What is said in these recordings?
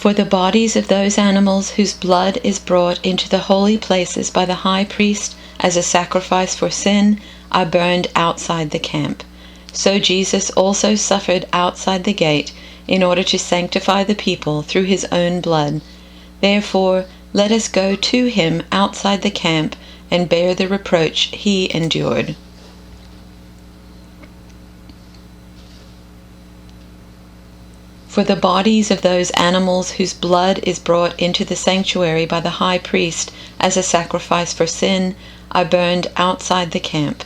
For the bodies of those animals whose blood is brought into the holy places by the high priest as a sacrifice for sin are burned outside the camp. So Jesus also suffered outside the gate in order to sanctify the people through his own blood. Therefore, let us go to him outside the camp and bear the reproach he endured. For the bodies of those animals whose blood is brought into the sanctuary by the high priest as a sacrifice for sin are burned outside the camp.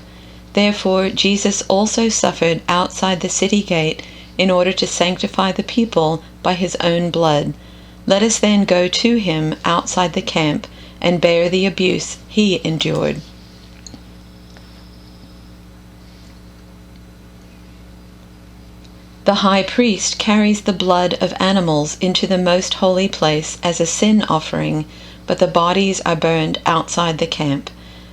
Therefore Jesus also suffered outside the city gate in order to sanctify the people by his own blood. Let us then go to him outside the camp and bear the abuse he endured. The high priest carries the blood of animals into the most holy place as a sin offering, but the bodies are burned outside the camp.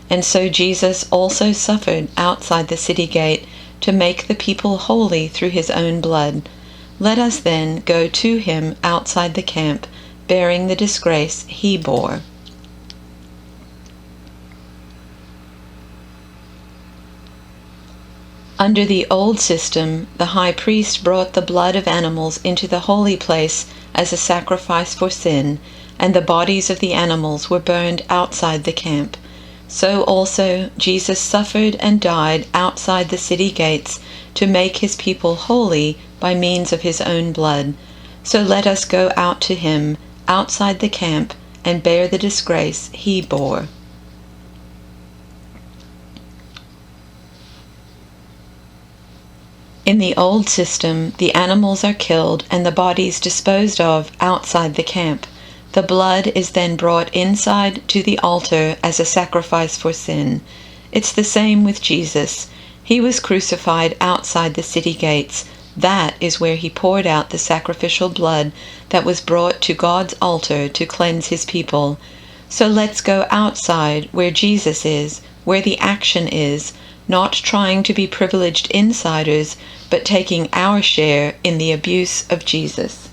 And so Jesus also suffered outside the city gate to make the people holy through his own blood. Let us then go to him outside the camp, bearing the disgrace he bore. Under the old system, the high priest brought the blood of animals into the holy place as a sacrifice for sin, and the bodies of the animals were burned outside the camp. So also Jesus suffered and died outside the city gates to make his people holy by means of his own blood. So let us go out to him outside the camp and bear the disgrace he bore. In the old system, the animals are killed and the bodies disposed of outside the camp. The blood is then brought inside to the altar as a sacrifice for sin. It's the same with Jesus. He was crucified outside the city gates. That is where he poured out the sacrificial blood that was brought to God's altar to cleanse his people. So let's go outside where Jesus is, where the action is, not trying to be privileged insiders, but taking our share in the abuse of Jesus.